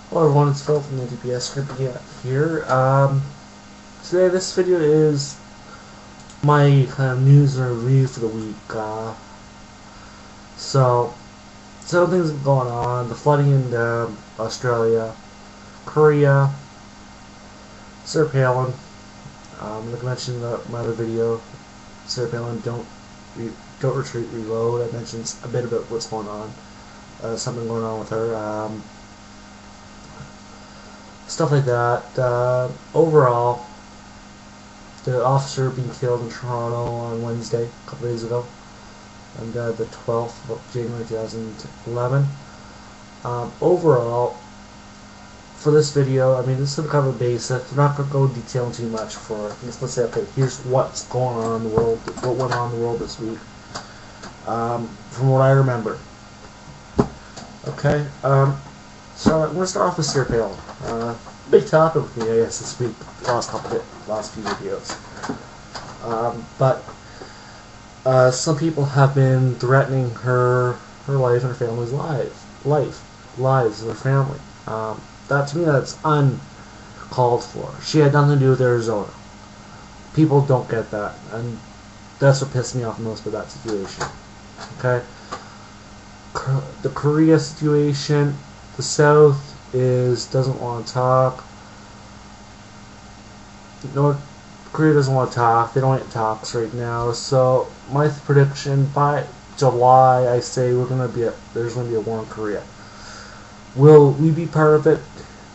Hello everyone, it's Phil from AntiBSGroup here. Today this video is my kind of news and review for the week. So, several things going on. The flooding in Australia, Korea, Sarah Palin. Like I mentioned in my other video, Sarah Palin, don't retreat, reload. I mentioned a bit about what's going on. Something going on with her. Stuff like that. Overall, the officer being killed in Toronto on Wednesday, a couple days ago, and the 12th of January 2011. Overall, for this video, I mean, this is going to cover basics. We're not going to go detailing too much for. Let's say, okay, here's what's going on in the world, what went on in the world this week, from what I remember. Okay. So I'm going to start off with Sarah Palin. Big topic with me, I guess, this week, last few videos. But some people have been threatening her life and her family's lives of her family. That to me, that's uncalled for. She had nothing to do with Arizona. People don't get that, and that's what pissed me off most about that situation. Okay, the Korea situation. The South doesn't want to talk. North Korea doesn't want to talk. They don't want talks right now. So my prediction, by July, I say there's going to be a war in Korea. Will we be part of it?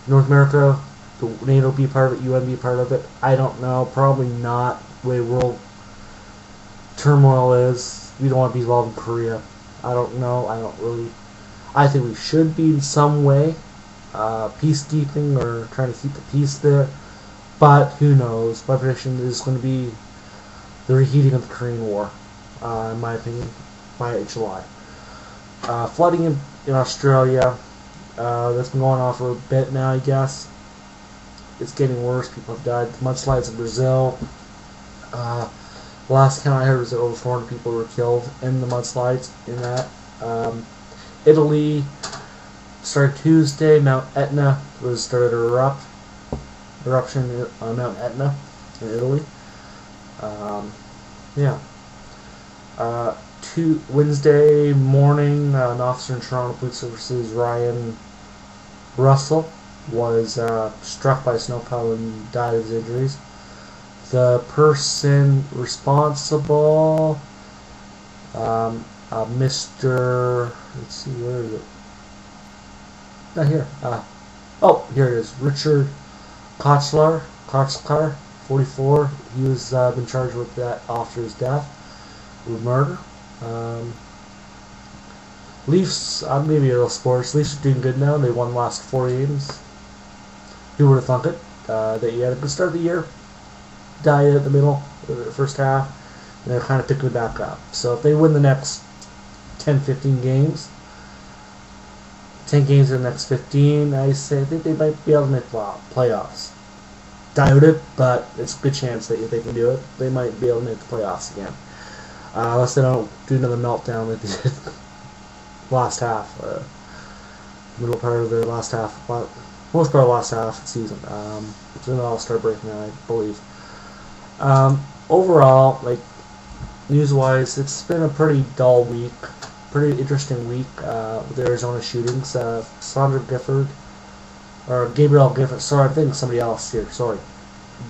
North America, the NATO be part of it? UN be part of it? I don't know. Probably not. The way world turmoil is, we don't want to be involved in Korea. I don't know. I think we should be in some way, peacekeeping or trying to keep the peace there, but who knows. My prediction is going to be the reheating of the Korean War, in my opinion, by July. Flooding in Australia, that's been going on for a bit now, I guess. It's getting worse. People have died. Mudslides in Brazil. Last count I heard was that over 400 people were killed in the mudslides in that. Italy started Tuesday. Mount Etna started to eruption on Mount Etna in Italy. Wednesday morning, an officer in Toronto Police Services, Ryan Russell, was struck by a snowplow and died of his injuries. The person responsible, Mr. Let's see, where is it? Not here. Here it is. Richard Kotzlar, 44. He was been charged with that officer's death, with murder. Leafs, maybe a little sports. Leafs are doing good now. They won the last 4 games. Who would have thunk it? They had a good start of the year. Died at the middle, the first half, and they're kind of picking it back up. So if they win the next 10-15 games, 10 games in the next 15, I think they might be able to make playoffs. Doubt it, but it's a good chance that if they can do it, they might be able to make the playoffs again. Unless they don't do another meltdown like they did last half, middle part of the last half, most part of the last half of the season. It's an all-star break now, I believe. Overall, like, news-wise, it's been a pretty dull week. Pretty interesting week with the Arizona shootings. Gabrielle Giffords. Sorry, I think somebody else here. Sorry,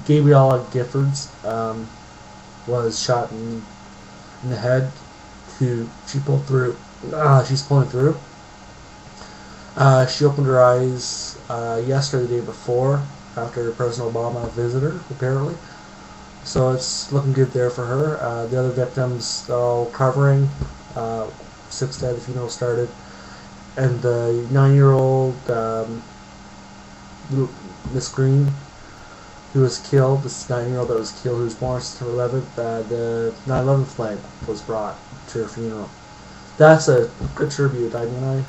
Gabrielle Giffords was shot in the head. She pulled through. She's pulling through. She opened her eyes yesterday, the day before, after President Obama visited her, apparently. So it's looking good there for her. The other victims all recovering. 6 dead, the funeral started, and the 9-year-old Miss Green, who was killed, this 9-year-old that was killed, who was born September 11th, the 9/11 flag was brought to her funeral. That's a good tribute. I mean,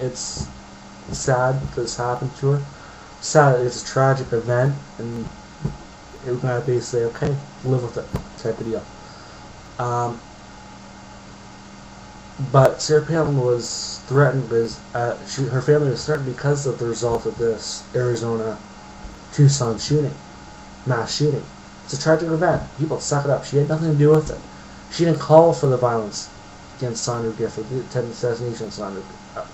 it's sad that this happened to her. Sad, it's a tragic event, and it would not be say, okay, live with it, type of deal. But Sarah Palin was threatened her family was threatened because of the result of this Arizona Tucson mass shooting. It's a tragic event. People suck it up. She had nothing to do with it. She didn't call for the violence against Sandra Gifford, the attempted assassination of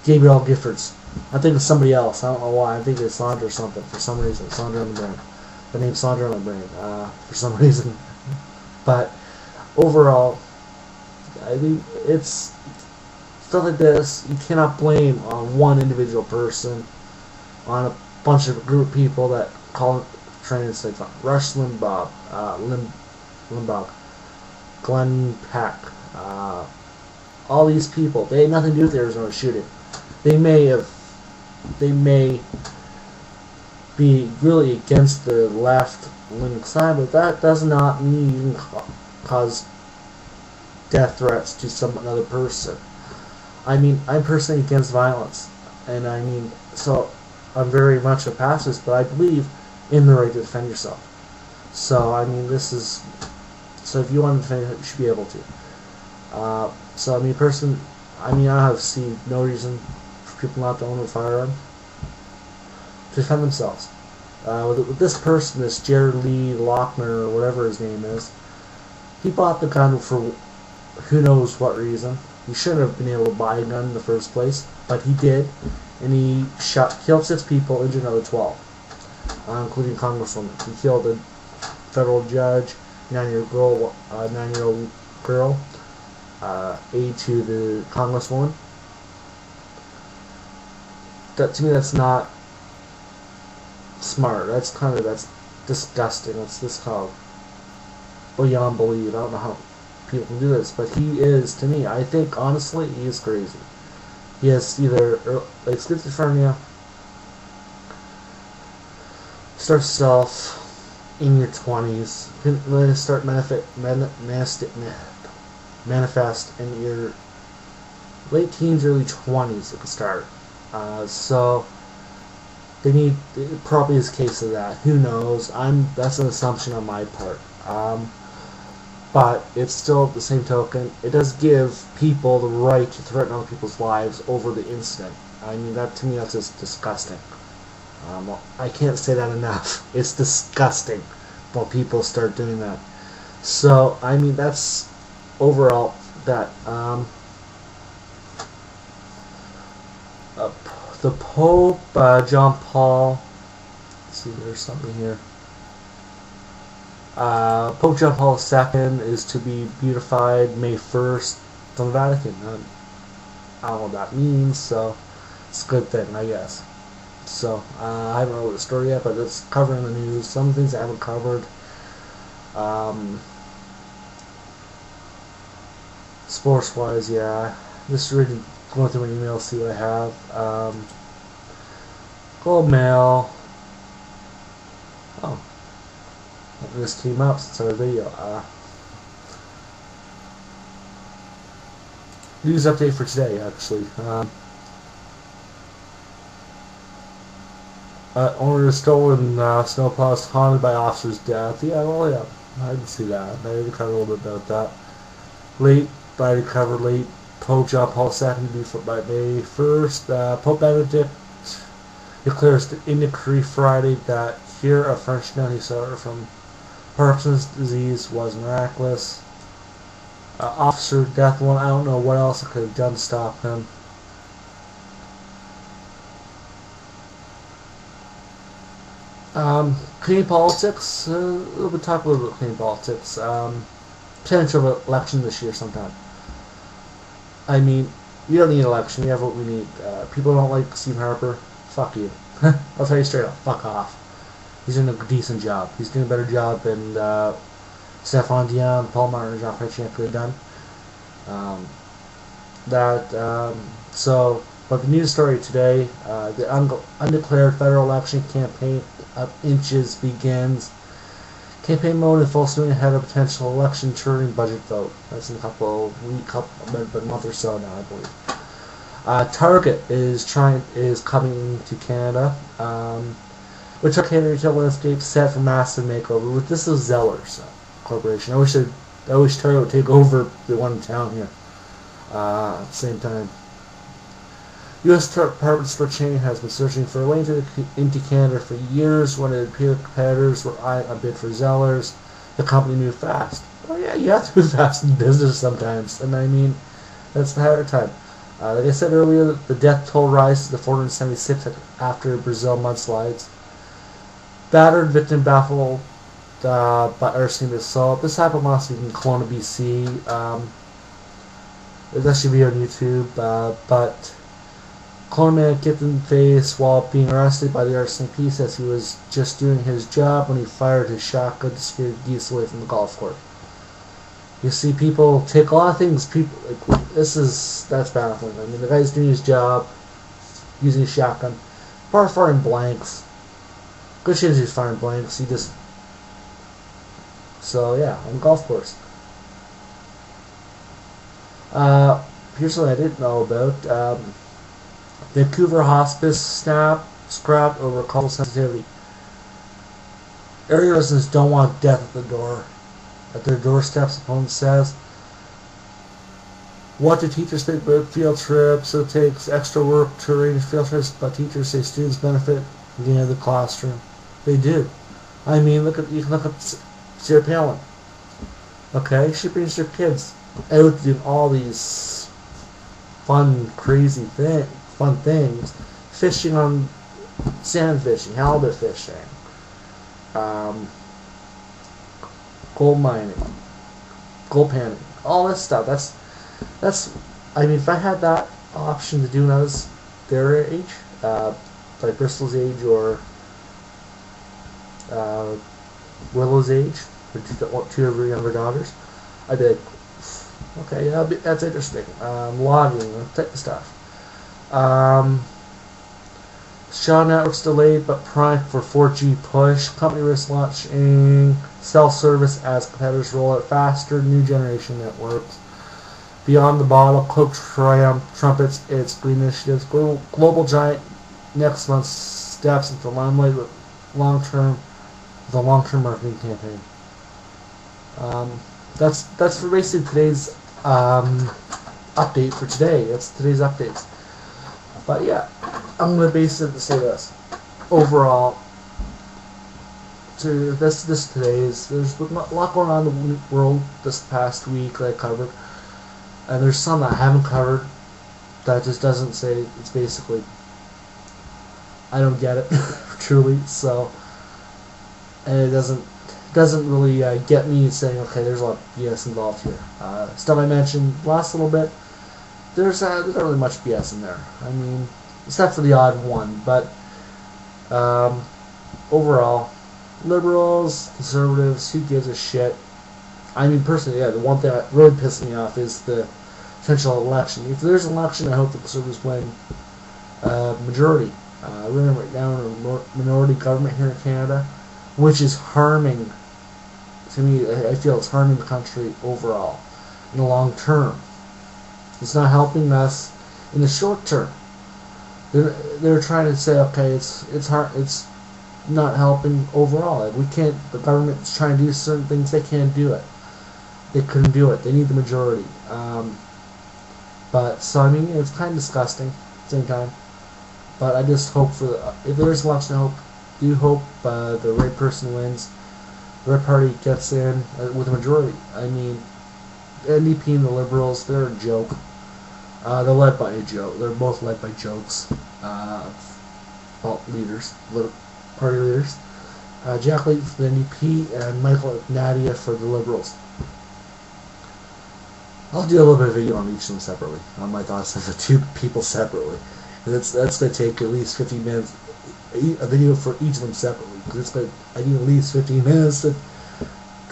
Gabrielle Giffords. I think it's somebody else. I don't know why. I think it's Sandra or something for some reason. Sandra in the brain. The name's Sandra in my brain for some reason. But overall, I mean, it's stuff like this. You cannot blame on one individual person, on a bunch of group of people that call it trains like Rush Limbaugh, Glenn Peck, all these people. They had nothing to do with the Arizona shooting. They may be really against the left-wing side, but that does not mean you can cause death threats to another person. I mean, I'm personally against violence, and I mean, so I'm very much a pacifist, but I believe in the right to defend yourself. So I mean, so if you want to defend it, you should be able to. So I mean, I have seen no reason for people not to own a firearm to defend themselves. With this person, this Jared Lee Lochner, or whatever his name is, he bought the gun for who knows what reason. He shouldn't have been able to buy a gun in the first place, but he did, and he killed 6 people, injured another 12, including Congresswoman. He killed a federal judge, 9-year-old girl, aide to the Congresswoman. To me, that's not smart. That's disgusting. That's just how beyond belief. I don't know how people can do this, but he is, to me, I think, honestly, he is crazy. He has either like schizophrenia, start self in your 20s, then start manifest in your late teens, early 20s. It could start. So it probably is a case of that. Who knows? That's an assumption on my part. But it's still, at the same token, it does give people the right to threaten other people's lives over the incident. I mean, to me, that's just disgusting. I can't say that enough. It's disgusting when people start doing that. So, I mean, that's overall that. The Pope, John Paul. Let's see, there's something here. Pope John Paul II is to be beatified May 1st from the Vatican. I don't know what that means, so it's a good thing, I guess. So, I haven't read the story yet, but it's covering the news. Some things I haven't covered. Sports-wise, yeah. Just really going through my emails, see what I have. Globe Mail. Oh. This came up since our video. News update for today, actually. Owner of stolen snowplows haunted by officer's death. Yeah, well, yeah, I can see that. I already covered a little bit about that. Late Pope John Paul II by May 1st. Pope Benedict declares in decree Friday that cure of French nun who suffered from Parkinson's disease was miraculous. Officer death one. I don't know what else I could have done to stop him. Canadian politics. We'll talk a little bit about Canadian politics. Potential election this year sometime. I mean, we don't need an election. We have what we need. People don't like Steve Harper. Fuck you. I'll tell you straight up. Fuck off. He's doing a decent job. He's doing a better job than Stéphane Dion, Paul Martin, and Jean Chrétien could have done. But the news story today, the undeclared federal election campaign up inches begins. Campaign mode in full swing ahead of potential election turning budget vote. That's in a month or so now, I believe. Target is coming to Canada. Which our Canadian retail landscape set for massive makeover. This is Zellers Corporation. I wish Target would take over the one in town here at the same time. U.S. department store chain has been searching for a way into Canada for years. When it appeared competitors were eyeing a bid for Zellers, the company moved fast. Well, yeah, you have to move fast in business sometimes, and I mean, that's the hard time. Like I said earlier, the death toll rises to 476 after Brazil mudslides. Battered victim baffled by arsenic assault. This happened last week in Kelowna, BC. That should be on YouTube, but Kelowna man kicked in the face while being arrested by the RCMP says he was just doing his job when he fired his shotgun to scare geese away from the golf course. You see, people take a lot of things. That's baffling. I mean, the guy's doing his job, using his shotgun, firing blanks. Good shit, he's firing blanks. So yeah, on the golf course. Here's something I didn't know about. Vancouver hospice scrapped over cultural sensitivity. Area residents don't want death at their doorsteps, opponent says. What do teachers think about field trips? It takes extra work to arrange field trips, but teachers say students benefit from getting out of the classroom. They do. I mean, you can look at Sarah Palin. Okay, she brings her kids out doing all these fun things, fishing on sand fishing, halibut fishing, gold mining, gold panning, all this stuff. That's. I mean, if I had that option to do when I was their age, like Bristol's age or Willow's age, or two of her younger daughters, I'd be like, okay, yeah, that's interesting. Logging, that type of stuff. Shaw Network's delayed but primed for 4G push. Company risks launching self-service as competitors roll out faster new generation networks. Beyond the Bottle, Coke trumpets its green initiatives. Global giant next month steps into the limelight with the long-term marketing campaign. That's for basically today's update for today. That's today's updates. But yeah, I'm going to basically say this. Overall, there's a lot going on in the world this past week that I covered. And there's some that I haven't covered that just doesn't say, it's basically, I don't get it, truly, so, and it doesn't really get me saying, okay, there's a lot of BS involved here. Stuff I mentioned last little bit, there's not really much BS in there. I mean, except for the odd one, but overall, liberals, conservatives, who gives a shit? I mean, personally, yeah, the one thing that really pisses me off is the potential election. If there's an election, I hope the conservatives win majority. We're right now in a minority government here in Canada, which is harming, to me, I feel it's harming the country overall in the long term. It's not helping us in the short term. They're trying to say, okay, it's not helping overall. Like, we can't. The government's trying to do certain things. They can't do it. They couldn't do it. They need the majority. But so I mean, it's kind of disgusting at the same time. But I just hope if there's election, I hope the right person wins. The right party gets in with a majority. I mean, the NDP and the Liberals, they're a joke. They're led by a joke. They're both led by jokes. Leaders, party leaders. Jack Layton for the NDP and Michael Nadia for the Liberals. I'll do a little bit of video on each of them separately, on my thoughts of the two people separately. That's going to take at least 15 minutes, a video for each of them separately, because I need at least 15 minutes to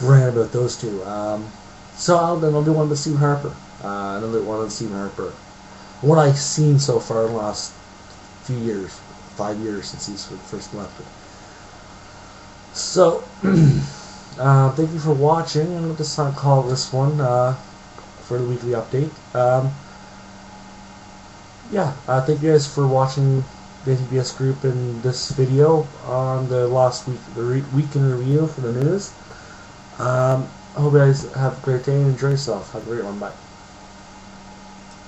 rant about those two. So I'll do one with Stephen Harper, another one with Stephen Harper. What I've seen so far in the last few years, 5 years since he's first elected. So, thank you for watching. I'm going to call this one for the weekly update. Thank you guys for watching the AntiBSGroup in this video on the last week, the week in review for the news. I hope you guys have a great day and enjoy yourself. Have a great one. Bye.